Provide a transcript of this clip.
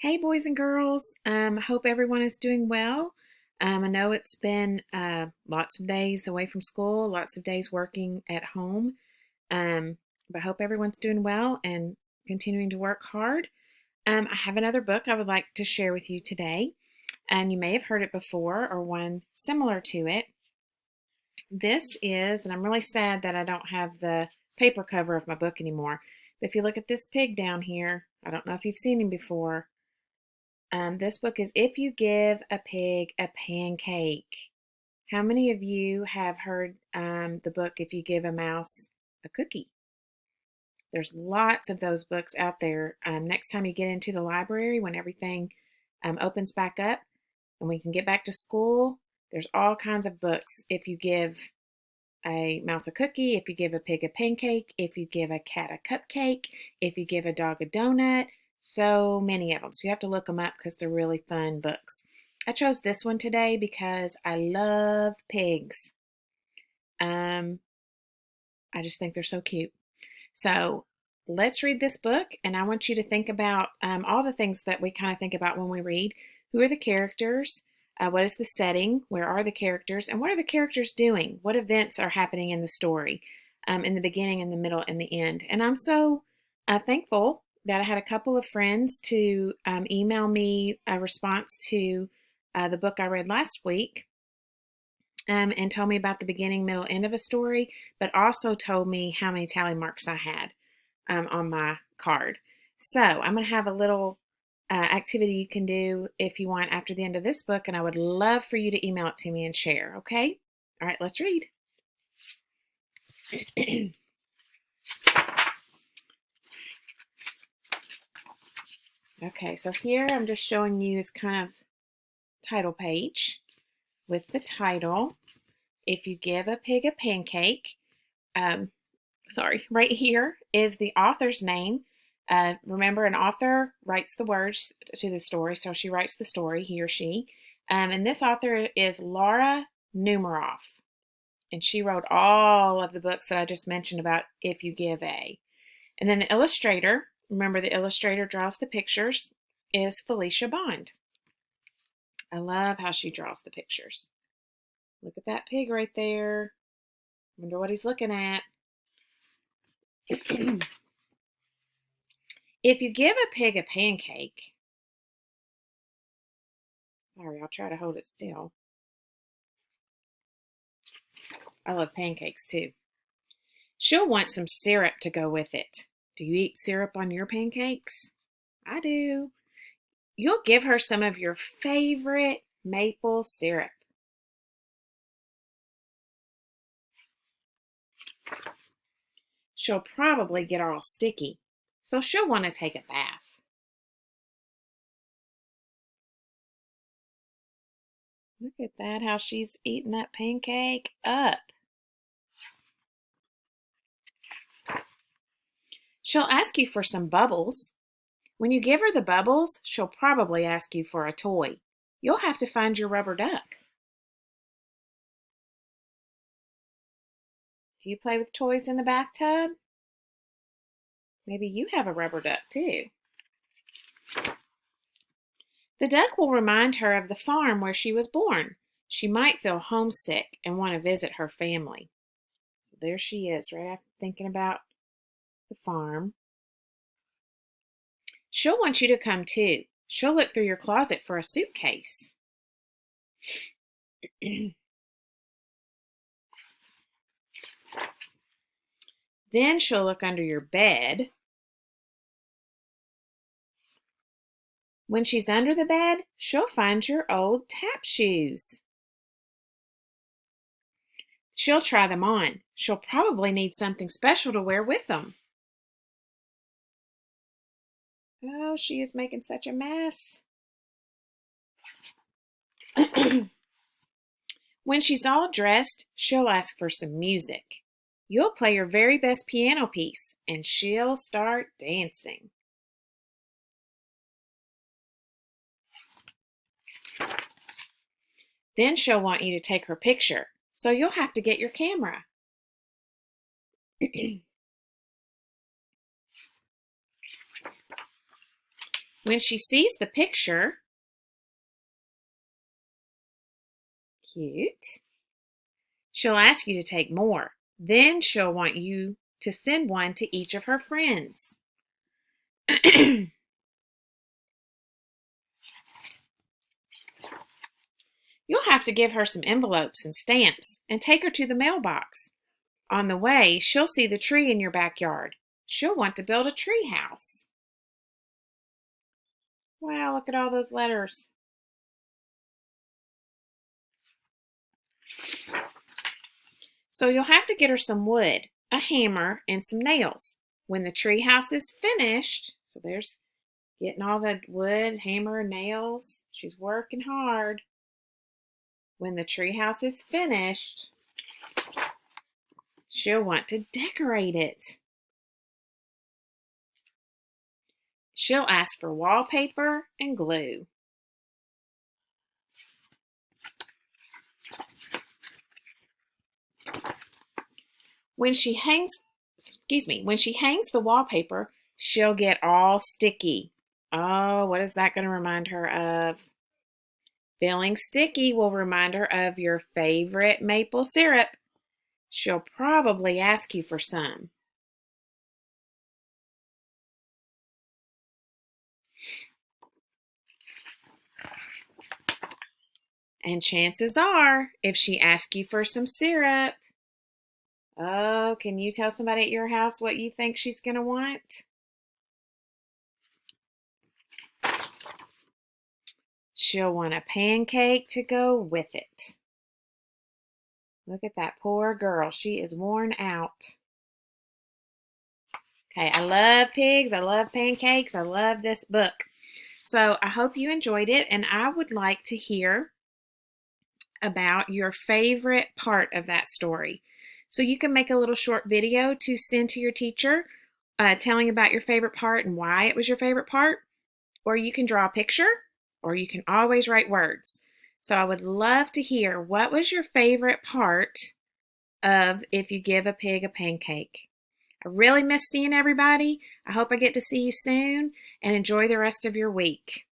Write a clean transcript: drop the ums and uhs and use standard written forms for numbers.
Hey, boys and girls. Hope everyone is doing well. I know it's been lots of days away from school, lots of days working at home, but I hope everyone's doing well and continuing to work hard. I have another book I would like to share with you today, and you may have heard it before or one similar to it. This is, and I'm really sad that I don't have the paper cover of my book anymore, but if you look at this pig down here, I don't know if you've seen him before. This book is If You Give a Pig a Pancake. How many of you have heard the book If You Give a Mouse a Cookie? There's lots of those books out there. Next time you get into the library, when everything opens back up and we can get back to school, there's all kinds of books. If you give a mouse a cookie, if you give a pig a pancake, if you give a cat a cupcake, if you give a dog a donut, so many of them. So you have to look them up because they're really fun books. I chose this one today because I love pigs. I just think they're so cute. So let's read this book, and I want you to think about all the things that we kind of think about when we read. Who are the characters? What is the setting? Where are the characters? And what are the characters doing? What events are happening in the story in the beginning, in the middle, and the end? And I'm so thankful that I had a couple of friends to email me a response to the book I read last week and told me about the beginning, middle, end of a story, but also told me how many tally marks I had on my card. So I'm going to have a little activity you can do if you want after the end of this book, and I would love for you to email it to me and share, okay? All right, let's read. Okay, so here I'm just showing you this kind of title page with the title, If You Give a Pig a Pancake. Right here is the author's name. Remember, an author writes the words to the story, so she writes the story, he or she. And this author is Laura Numeroff, and she wrote all of the books that I just mentioned about If You Give a. And then the illustrator, remember the illustrator draws the pictures, is Felicia Bond. I love how she draws the pictures. Look at that pig right there. Wonder what he's looking at. If you give a pig a pancake, sorry, I'll try to hold it still. I love pancakes too. She'll want some syrup to go with it. Do you eat syrup on your pancakes? I do. You'll give her some of your favorite maple syrup. She'll probably get all sticky, so she'll want to take a bath. Look at that, how she's eating that pancake up. She'll ask you for some bubbles. When you give her the bubbles, she'll probably ask you for a toy. You'll have to find your rubber duck. Do you play with toys in the bathtub? Maybe you have a rubber duck too. The duck will remind her of the farm where she was born. She might feel homesick and want to visit her family. So there she is, right after thinking about the farm. She'll want you to come too. She'll look through your closet for a suitcase. Then she'll look under your bed. When she's under the bed, she'll find your old tap shoes. She'll try them on. She'll probably need something special to wear with them. Oh, she is making such a mess. When she's all dressed, she'll ask for some music. You'll play your very best piano piece, and she'll start dancing. Then she'll want you to take her picture, so you'll have to get your camera. When she sees the picture, cute, she'll ask you to take more. Then she'll want you to send one to each of her friends. You'll have to give her some envelopes and stamps and take her to the mailbox. On the way, she'll see the tree in your backyard. She'll want to build a tree house. Wow, look at all those letters. So you'll have to get her some wood, a hammer, and some nails. When the tree house is finished, so there's getting all the wood, hammer, and nails. She's working hard. When the tree house is finished, she'll want to decorate it. She'll ask for wallpaper and glue. When she hangs the wallpaper, she'll get all sticky. Oh, what is that going to remind her of? Feeling sticky will remind her of your favorite maple syrup. She'll probably ask you for some. And chances are, if she asks you for some syrup, oh, can you tell somebody at your house what you think she's going to want? She'll want a pancake to go with it. Look at that poor girl. She is worn out. Okay, I love pigs. I love pancakes. I love this book. So I hope you enjoyed it, and I would like to hear about your favorite part of that story. So you can make a little short video to send to your teacher telling about your favorite part and why it was your favorite part, or you can draw a picture, or you can always write words. So I would love to hear, what was your favorite part of If You Give a Pig a Pancake? I really miss seeing everybody. I hope I get to see you soon, and enjoy the rest of your week.